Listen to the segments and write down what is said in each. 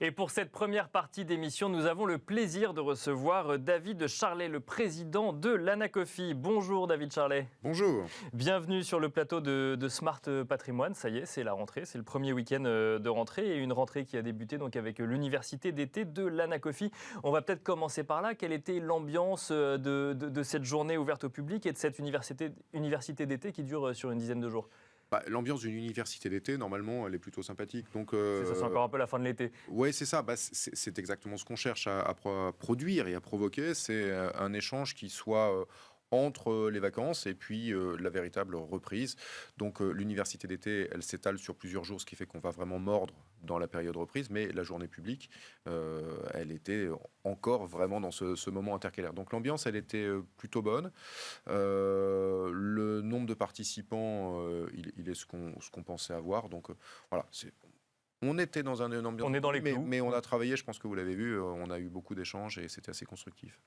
Et pour cette première partie d'émission, nous avons le plaisir de recevoir David Charlet, le président de l'Anacofi. Bonjour David Charlet. Bonjour. Bienvenue sur le plateau de Smart Patrimoine. Ça y est, c'est la rentrée, c'est le premier week-end de rentrée et une rentrée qui a débuté donc avec l'université d'été de l'Anacofi. On va peut-être commencer par là. Quelle était l'ambiance de cette journée ouverte au public et de cette université d'été qui dure sur une dizaine de jours? L'ambiance d'une université d'été, normalement, elle est plutôt sympathique. Donc, Ça sent encore un peu la fin de l'été. Oui, c'est ça. C'est exactement ce qu'on cherche à produire et à provoquer. C'est un échange qui soit entre les vacances et puis la véritable reprise. Donc, l'université d'été, elle s'étale sur plusieurs jours, ce qui fait qu'on va vraiment mordre dans la période reprise. Mais la journée publique, elle était encore vraiment dans ce moment intercalaire. Donc, l'ambiance, elle était plutôt bonne. Le nombre de participants, il est ce qu'on pensait avoir. Donc, voilà, on était dans une ambiance... On est dans les clous. Mais on a travaillé, je pense que vous l'avez vu, on a eu beaucoup d'échanges et c'était assez constructif.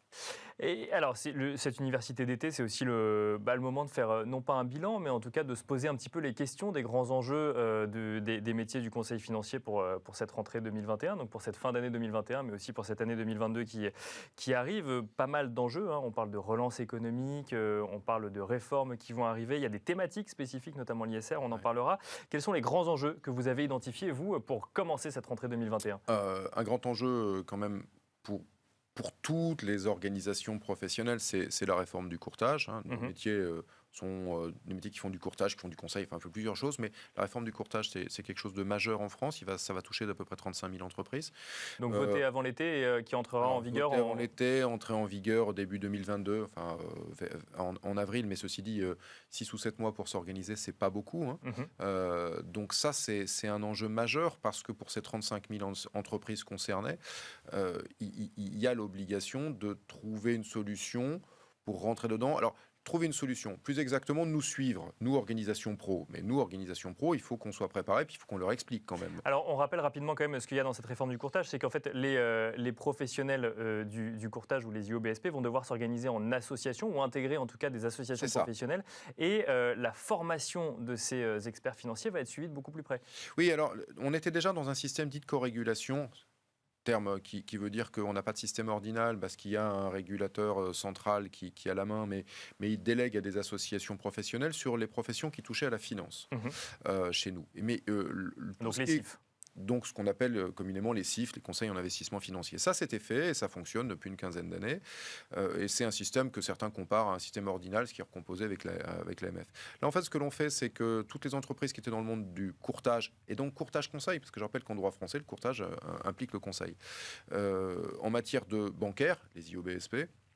Et alors, cette université d'été, c'est aussi le moment de faire, non pas un bilan, mais en tout cas de se poser un petit peu les questions des grands enjeux des métiers du conseil financier pour cette rentrée 2021, donc pour cette fin d'année 2021, mais aussi pour cette année 2022 qui arrive. Pas mal d'enjeux, hein. On parle de relance économique, on parle de réformes qui vont arriver. Il y a des thématiques spécifiques, notamment l'ISR, on en parlera. Quels sont les grands enjeux que vous avez identifiés, vous, pour commencer cette rentrée 2021? Un grand enjeu, quand même, pour toutes les organisations professionnelles, c'est la réforme du courtage. Hein. Nos métiers sont des métiers qui font du courtage, qui font du conseil, enfin, plusieurs choses, mais la réforme du courtage, c'est quelque chose de majeur en France. Ça va toucher d'à peu près 35 000 entreprises. Donc voté avant l'été et qui entrera en vigueur avant l'été, entrée en vigueur début 2022, enfin en avril, mais ceci dit, 6 ou 7 mois pour s'organiser, c'est pas beaucoup. Hein. Donc ça, c'est un enjeu majeur parce que pour ces 35 000 entreprises concernées, il y a l'obligation de trouver une solution pour rentrer dedans. Alors, trouver une solution, plus exactement nous suivre, nous organisation pro. Mais nous organisation pro, il faut qu'on soit préparé, puis il faut qu'on leur explique quand même. Alors on rappelle rapidement quand même ce qu'il y a dans cette réforme du courtage, c'est qu'en fait les professionnels du courtage ou les IOBSP vont devoir s'organiser en association ou intégrer en tout cas des associations professionnelles et la formation de ces experts financiers va être suivie de beaucoup plus près. Oui, alors on était déjà dans un système dit de co-régulation, terme qui veut dire qu'on n'a pas de système ordinal parce qu'il y a un régulateur central qui a la main, mais il délègue à des associations professionnelles sur les professions qui touchaient à la finance chez nous. Donc les CIF. Donc, ce qu'on appelle communément les CIF, les conseils en investissement financier. Ça, c'était fait et ça fonctionne depuis une quinzaine d'années. Et c'est un système que certains comparent à un système ordinal, ce qui est recomposé avec l'AMF. Là, en fait, ce que l'on fait, c'est que toutes les entreprises qui étaient dans le monde du courtage, et donc courtage-conseil, parce que je rappelle qu'en droit français, le courtage implique le conseil, en matière de bancaire, les IOBSP,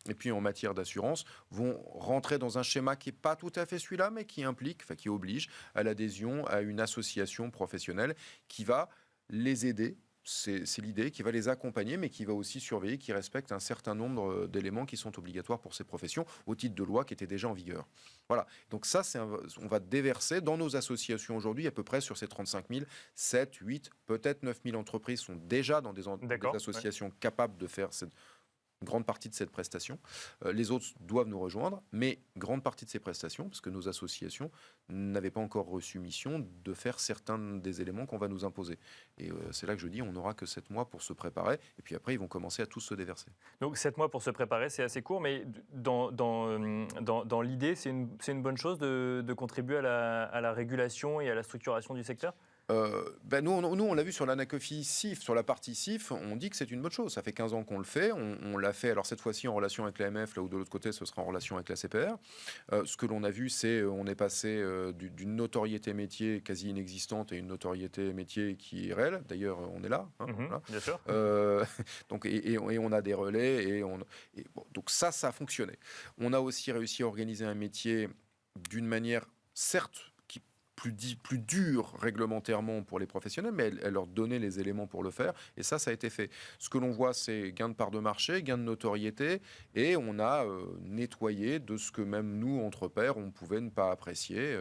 et puis en matière d'assurance, vont rentrer dans un schéma qui n'est pas tout à fait celui-là, mais qui implique, enfin qui oblige à l'adhésion à une association professionnelle qui va les aider, c'est l'idée, qui va les accompagner, mais qui va aussi surveiller, qui respecte un certain nombre d'éléments qui sont obligatoires pour ces professions, au titre de loi qui était déjà en vigueur. Voilà, donc ça, on va déverser dans nos associations aujourd'hui, à peu près sur ces 35 000, 7, 8, peut-être 9 000 entreprises sont déjà dans des associations capables de faire une grande partie de cette prestation. Les autres doivent nous rejoindre, mais grande partie de ces prestations, parce que nos associations n'avaient pas encore reçu mission de faire certains des éléments qu'on va nous imposer. Et c'est là que je dis, on n'aura que 7 mois pour se préparer, et puis après, ils vont commencer à tous se déverser. Donc 7 mois pour se préparer, c'est assez court, mais dans l'idée, c'est une bonne chose de contribuer à la régulation et à la structuration du secteur ? Nous, on l'a vu sur l'Anacofi CIF, sur la partie CIF, on dit que c'est une bonne chose. Ça fait 15 ans qu'on le fait. On l'a fait, alors cette fois-ci en relation avec l'AMF, là où de l'autre côté, ce sera en relation avec la CPR. Ce que l'on a vu, c'est on est passé d'une notoriété métier quasi inexistante à une notoriété métier qui est réelle. D'ailleurs, on est là. Hein, voilà. Bien sûr. Donc, et on a des relais. Donc ça a fonctionné. On a aussi réussi à organiser un métier d'une manière, certes, plus dur réglementairement pour les professionnels, mais elle leur donnait les éléments pour le faire, et ça a été fait. Ce que l'on voit, c'est gain de part de marché, gain de notoriété, et on a nettoyé de ce que même nous, entre pairs, on pouvait ne pas apprécier,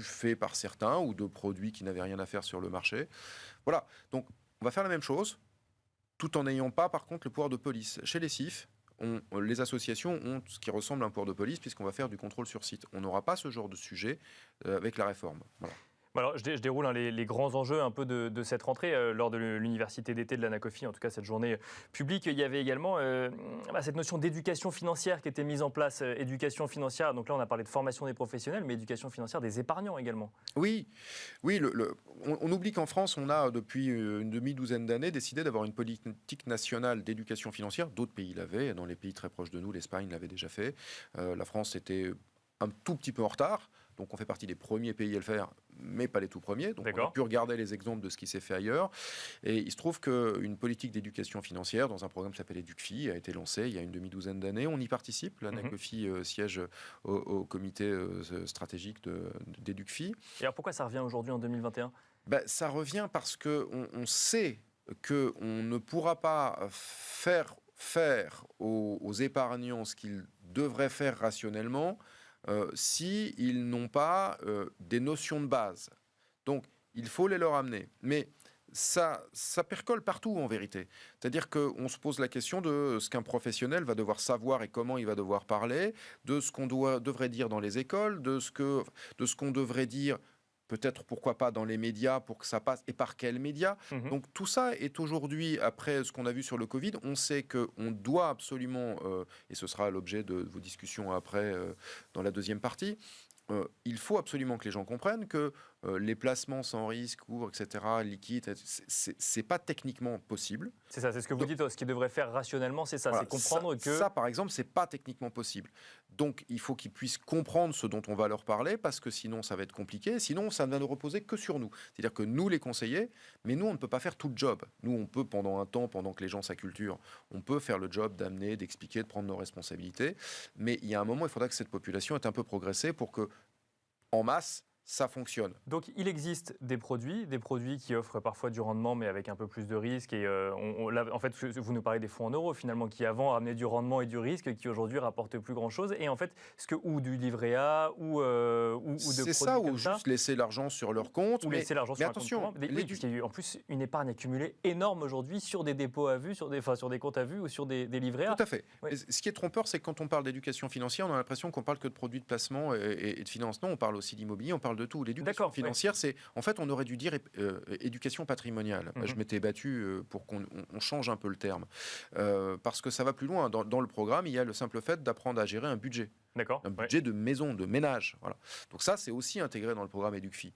fait par certains, ou de produits qui n'avaient rien à faire sur le marché. Voilà, donc on va faire la même chose, tout en n'ayant pas, par contre, le pouvoir de police. Chez les CIF, les associations ont ce qui ressemble à un pouvoir de police puisqu'on va faire du contrôle sur site. On n'aura pas ce genre de sujet avec la réforme. Voilà. Alors, je déroule les grands enjeux un peu de cette rentrée lors de l'université d'été de l'Anacofi, en tout cas cette journée publique. Il y avait également cette notion d'éducation financière qui était mise en place. Éducation financière, donc là on a parlé de formation des professionnels, mais éducation financière des épargnants également. Oui, oui. On oublie qu'en France, on a depuis une demi-douzaine d'années décidé d'avoir une politique nationale d'éducation financière. D'autres pays l'avaient, dans les pays très proches de nous, l'Espagne l'avait déjà fait. La France était un tout petit peu en retard. Donc on fait partie des premiers pays à le faire, mais pas les tout premiers. Donc on a pu regarder les exemples de ce qui s'est fait ailleurs. Et il se trouve qu'une politique d'éducation financière, dans un programme qui s'appelle EducFi, a été lancée il y a une demi-douzaine d'années. On y participe. L'Anacofi siège au comité stratégique d'EducFi. Et alors pourquoi ça revient aujourd'hui en 2021 ? Ça revient parce qu'on sait qu'on ne pourra pas faire aux épargnants ce qu'ils devraient faire rationnellement s'ils n'ont pas des notions de base. Donc, il faut les leur amener. Mais ça percole partout, en vérité. C'est-à-dire qu'on se pose la question de ce qu'un professionnel va devoir savoir et comment il va devoir parler, de ce qu'on devrait dire dans les écoles, de ce qu'on devrait dire peut-être, pourquoi pas, dans les médias pour que ça passe, et par quels médias. Donc tout ça est aujourd'hui, après ce qu'on a vu sur le Covid, on sait qu'on doit absolument, et ce sera l'objet de vos discussions après, dans la deuxième partie, il faut absolument que les gens comprennent que les placements sans risque, cours, etc., liquides, c'est pas techniquement possible. C'est ça, c'est ce que vous dites, ce qu'ils devraient faire rationnellement, c'est ça, voilà, c'est comprendre que... Ça, par exemple, c'est pas techniquement possible. Donc, il faut qu'ils puissent comprendre ce dont on va leur parler, parce que sinon, ça va être compliqué. Sinon, ça ne va ne reposer que sur nous. C'est-à-dire que nous, les conseillers, mais nous, on ne peut pas faire tout le job. Nous, on peut, pendant un temps, pendant que les gens s'acculturent, on peut faire le job d'amener, d'expliquer, de prendre nos responsabilités. Mais il y a un moment, il faudra que cette population ait un peu progressé pour que, en masse, ça fonctionne. Donc il existe des produits qui offrent parfois du rendement mais avec un peu plus de risque. Et là, en fait, vous nous parlez des fonds en euros finalement qui avant amenaient du rendement et du risque, qui aujourd'hui rapportent plus grand chose. Et en fait, ou du livret A ou de produits ça, ou comme ça, juste laisser l'argent sur leur compte. Ou laisser l'argent sur attention, un compte courant. Oui, puisqu'il y a eu en plus une épargne accumulée énorme aujourd'hui sur des dépôts à vue, sur des comptes à vue ou sur des livrets A. Tout à fait. Oui. Ce qui est trompeur, c'est que quand on parle d'éducation financière, on a l'impression qu'on parle que de produits de placement et de financement. On parle aussi d'immobilier, on parle de tout. L'éducation financière, c'est, en fait, on aurait dû dire éducation patrimoniale. Je m'étais battu pour qu'on change un peu le terme. Parce que ça va plus loin. Dans le programme, il y a le simple fait d'apprendre à gérer un budget. Un budget de maison, de ménage. Voilà. Donc ça, c'est aussi intégré dans le programme EducFi.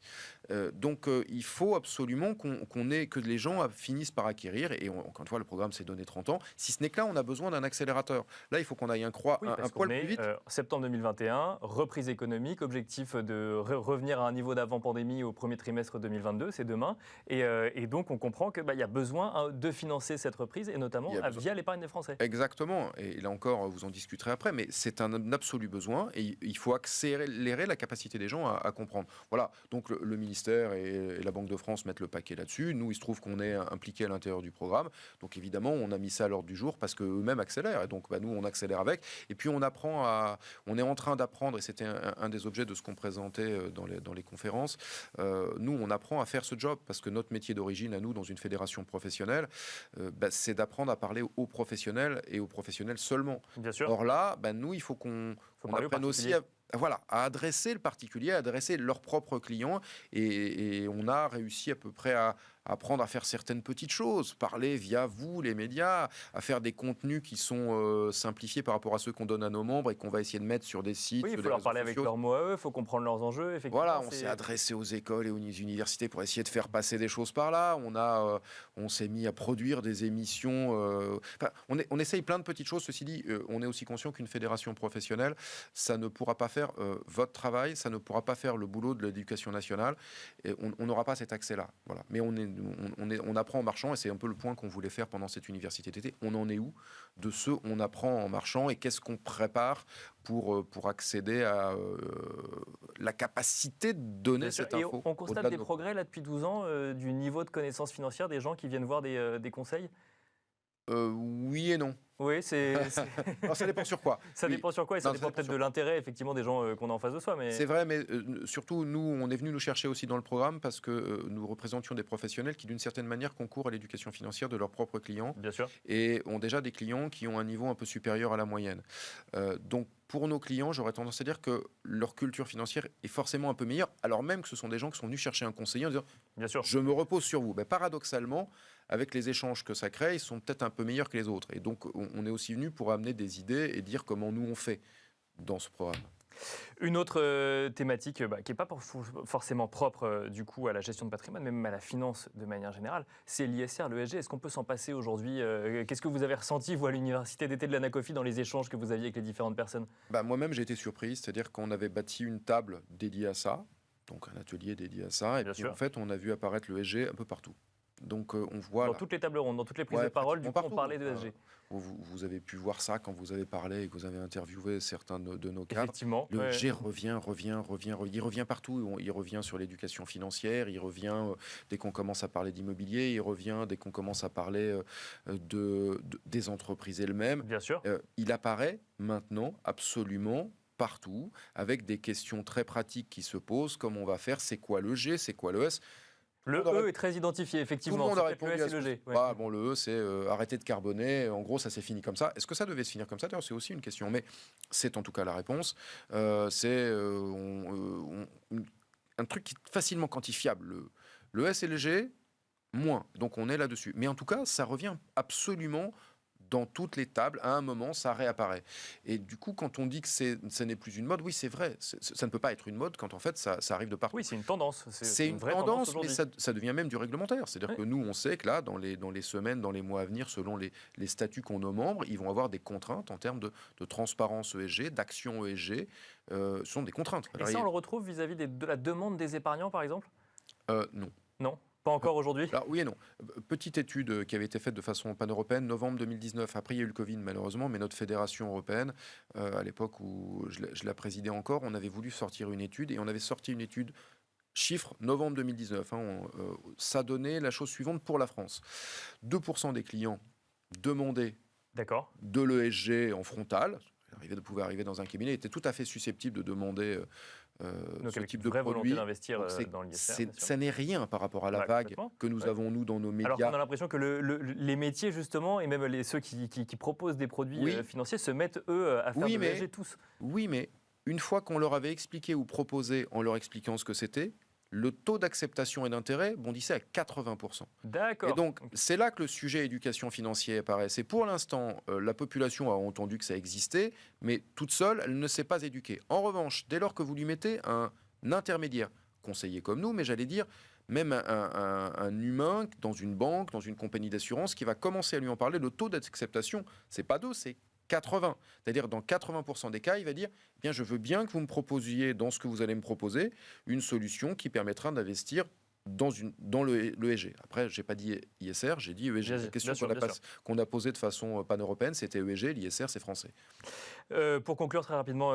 Donc il faut absolument que les gens finissent par acquérir. Et encore une fois, le programme s'est donné 30 ans. Si ce n'est que là, on a besoin d'un accélérateur. Là, il faut qu'on aille un poil plus vite. Septembre 2021, reprise économique, objectif de revenir à un niveau d'avant-pandémie au premier trimestre 2022, c'est demain. Et donc, on comprend qu'il y a besoin de financer cette reprise, et notamment via l'épargne des Français. Exactement. Et là encore, vous en discuterez après, mais c'est un absolu besoin et il faut accélérer la capacité des gens à comprendre. Voilà, donc le ministère et la Banque de France mettent le paquet là-dessus. Nous, il se trouve qu'on est impliqués à l'intérieur du programme. Donc évidemment, on a mis ça à l'ordre du jour parce qu'eux-mêmes accélèrent. Et donc nous, on accélère avec. Et puis on est en train d'apprendre, et c'était un des objets de ce qu'on présentait dans les conférences, nous, on apprend à faire ce job parce que notre métier d'origine, à nous, dans une fédération professionnelle, c'est d'apprendre à parler aux professionnels et aux professionnels seulement. Bien sûr. Or là, nous, il faut qu'on apprenne aussi à adresser le particulier, à adresser leurs propres clients. Et on a réussi à peu près à apprendre à faire certaines petites choses, parler via vous, les médias, à faire des contenus qui sont simplifiés par rapport à ceux qu'on donne à nos membres et qu'on va essayer de mettre sur des sites. Oui, il faut leur parler avec leurs mots à eux, il faut comprendre leurs enjeux. Effectivement, voilà, on s'est adressé aux écoles et aux universités pour essayer de faire passer des choses par là. On s'est mis à produire des émissions. On essaye plein de petites choses. Ceci dit, on est aussi conscient qu'une fédération professionnelle, ça ne pourra pas faire votre travail, ça ne pourra pas faire le boulot de l'éducation nationale. Et on n'aura pas cet accès-là. Voilà. Mais on apprend en marchant, et c'est un peu le point qu'on voulait faire pendant cette université d'été. On en est où de ce on apprend en marchant, et qu'est-ce qu'on prépare pour accéder à la capacité de donner cette info. On constate des progrès là depuis 12 ans du niveau de connaissance financière des gens qui viennent voir des conseils. Oui et non. Oui, Alors, ça dépend sur quoi. ça Oui. dépend sur quoi et ça Non, dépend peut-être de l'intérêt effectivement des gens qu'on a en face de soi. Mais C'est vrai, mais surtout, nous, on est venu nous chercher aussi dans le programme parce que nous représentions des professionnels qui, d'une certaine manière, concourent à l'éducation financière de leurs propres clients bien sûr, et ont déjà des clients qui ont un niveau un peu supérieur à la moyenne. Donc, pour nos clients, j'aurais tendance à dire que leur culture financière est forcément un peu meilleure, alors même que ce sont des gens qui sont venus chercher un conseiller en disant bien sûr. je me repose sur vous. Ben, paradoxalement, avec les échanges que ça crée, ils sont peut-être un peu meilleurs que les autres. Et donc, on est aussi venu pour amener des idées et dire comment nous on fait dans ce programme. Une autre thématique qui n'est pas forcément propre du coup à la gestion de patrimoine, mais même à la finance de manière générale, c'est l'ISR, l'ESG. Est-ce qu'on peut s'en passer aujourd'hui? Qu'est-ce que vous avez ressenti, vous, à l'université d'été de l'Anacofi, dans les échanges que vous aviez avec les différentes personnes? Bah, moi-même, j'ai été surpris, c'est-à-dire qu'on avait bâti une table dédiée à ça, donc un atelier dédié à ça, et Bien puis sûr. en fait, on a vu apparaître le SG un peu partout. Donc on voit Dans là, toutes les tables rondes, dans toutes les prises ouais, de parole, du pratiquement coup, on partout. parlait de ESG. Vous avez pu voir ça quand vous avez parlé et que vous avez interviewé certains de nos cadres. Effectivement. Le Ouais. SG revient. Il revient partout. Il revient sur l'éducation financière. Il revient dès qu'on commence à parler d'immobilier. Il revient dès qu'on commence à parler des entreprises elles-mêmes. Bien sûr. Il apparaît maintenant absolument partout, avec des questions très pratiques qui se posent. Comment on va faire? C'est quoi le G? C'est quoi le S? Le monde aurait- E est très identifié, Tout le effectivement. monde C'est a peut-être le répondu S à et ce le que G. Ouais. Ah, bon, le E, c'est arrêter de carboner. En gros, ça s'est fini comme ça. Est-ce que ça devait se finir comme ça? D'ailleurs, c'est aussi une question. Mais c'est en tout cas la réponse. Un truc qui est facilement quantifiable. Le S et le G, moins. Donc on est là-dessus. Mais en tout cas, ça revient absolument dans toutes les tables. À un moment, ça réapparaît. Et du coup, quand on dit que ce n'est plus une mode, oui, c'est vrai. Ça ne peut pas être une mode quand en fait ça arrive de partout. Oui, c'est une tendance. C'est une vraie tendance, mais aujourd'hui. ça devient même du réglementaire. C'est-à-dire Ouais. que nous, on sait que là, dans les semaines, dans les mois à venir, selon les statuts qu'on nos membres, ils vont avoir des contraintes en termes de transparence ESG, d'action ESG. Ce sont des contraintes. Et ça, on le retrouve vis-à-vis de la demande des épargnants, par exemple? Non. Non, pas encore aujourd'hui. Alors, oui et non. Petite étude qui avait été faite de façon pan-européenne, novembre 2019. Après, il y a eu le Covid, malheureusement, mais notre fédération européenne, à l'époque où je la présidais encore, on avait voulu sortir une étude et on avait sorti une étude chiffre novembre 2019. Ça donnait la chose suivante pour la France. 2% des clients demandaient D'accord. de l'ESG en frontal. Pouvait arriver dans un cabinet, étaient tout à fait susceptibles de demander Donc ce avec type une de vraie volonté produit. d'investir Donc, dans l'ISR. bien sûr. ça n'est rien par rapport à la Ouais, vague complètement. que nous Ouais. avons, nous, dans nos Alors médias. qu'on a l'impression que les métiers, justement, et même ceux qui proposent des produits Oui. financiers, se mettent, eux, à faire Oui, de mais- l'ESG tous. Oui, mais une fois qu'on leur avait expliqué ou proposé en leur expliquant ce que c'était, le taux d'acceptation et d'intérêt bondissait à 80%. D'accord. Et donc, Ok. c'est là que le sujet éducation financière apparaît. C'est pour l'instant, la population a entendu que ça existait, mais toute seule, elle ne s'est pas éduquée. En revanche, dès lors que vous lui mettez un intermédiaire, conseiller comme nous, mais j'allais dire même un humain dans une banque, dans une compagnie d'assurance, qui va commencer à lui en parler, le taux d'acceptation, c'est pas 2, c'est 80. C'est-à-dire, dans 80% des cas, il va dire eh bien, je veux bien que vous me proposiez, dans ce que vous allez me proposer, une solution qui permettra d'investir dans le ESG. Après, je n'ai pas dit ISR, j'ai dit ESG. Bien La question sûr, bien sûr. qu'on a posée de façon pan-européenne, c'était ESG, l'ISR, c'est français. Pour conclure très rapidement,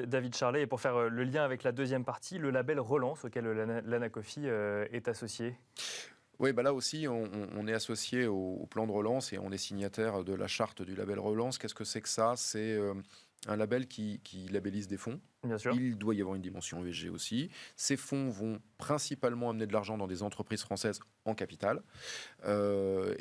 David Charlet, et pour faire le lien avec la deuxième partie, le label Relance auquel l'Anacofi est associé. Oui, bah là aussi, on est associé au plan de relance et on est signataire de la charte du label Relance. Qu'est-ce que c'est que ça? C'est un label qui labellise des fonds. Bien sûr. Il doit y avoir une dimension ESG aussi. Ces fonds vont principalement amener de l'argent dans des entreprises françaises en capital. On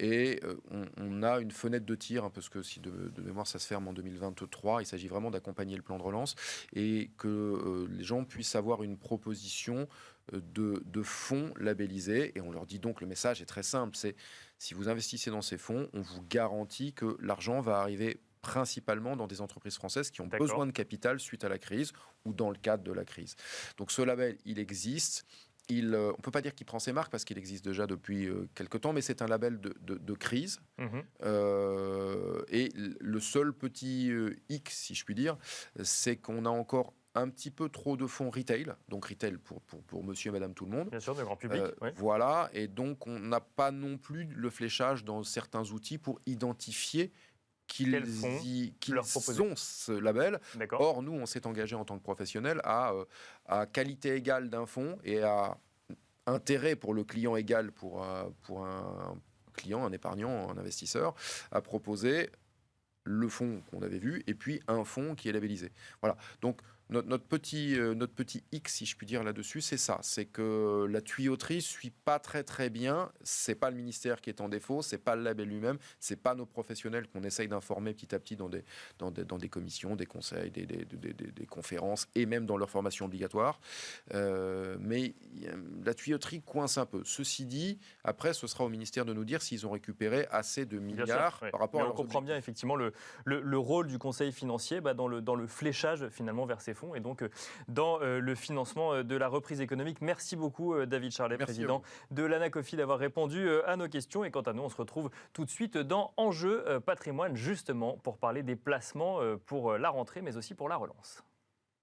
a une fenêtre de tir, parce que si de mémoire ça se ferme en 2023, il s'agit vraiment d'accompagner le plan de relance et que les gens puissent avoir une proposition de fonds labellisés. Et on leur dit donc, le message est très simple, c'est si vous investissez dans ces fonds, on vous garantit que l'argent va arriver principalement dans des entreprises françaises qui ont besoin de capital suite à la crise ou dans le cadre de la crise. Donc ce label, il existe. On ne peut pas dire qu'il prend ses marques parce qu'il existe déjà depuis quelques temps, mais c'est un label de crise. Et le seul petit hic, si je puis dire, c'est qu'on a encore un petit peu trop de fonds retail, donc retail pour monsieur et madame tout le monde. Bien sûr, de grand public. Oui. Voilà, et donc on n'a pas non plus le fléchage dans certains outils pour identifier qu'ils ont ce label. Or, nous, on s'est engagé en tant que professionnel à qualité égale d'un fonds et à intérêt pour le client égal pour un client, un épargnant, un investisseur, à proposer le fonds qu'on avait vu, et puis un fonds qui est labellisé. Voilà. Donc, notre petit X, si je puis dire là-dessus, c'est ça. C'est que la tuyauterie ne suit pas très très bien. C'est pas le ministère qui est en défaut, c'est pas le label lui-même, c'est pas nos professionnels qu'on essaye d'informer petit à petit dans des commissions, des conseils, des conférences et même dans leur formation obligatoire. Mais la tuyauterie coince un peu. Ceci dit, après, ce sera au ministère de nous dire s'ils ont récupéré assez de milliards oui. par rapport à Mais on leurs comprend bien objectifs. effectivement le rôle du conseil financier dans le fléchage finalement vers ces fonds et donc dans le financement de la reprise économique. Merci beaucoup David Charlet, Merci à président vous. de l'Anacofi, d'avoir répondu à nos questions. Et quant à nous, on se retrouve tout de suite dans Enjeu patrimoine, justement pour parler des placements pour la rentrée, mais aussi pour la relance.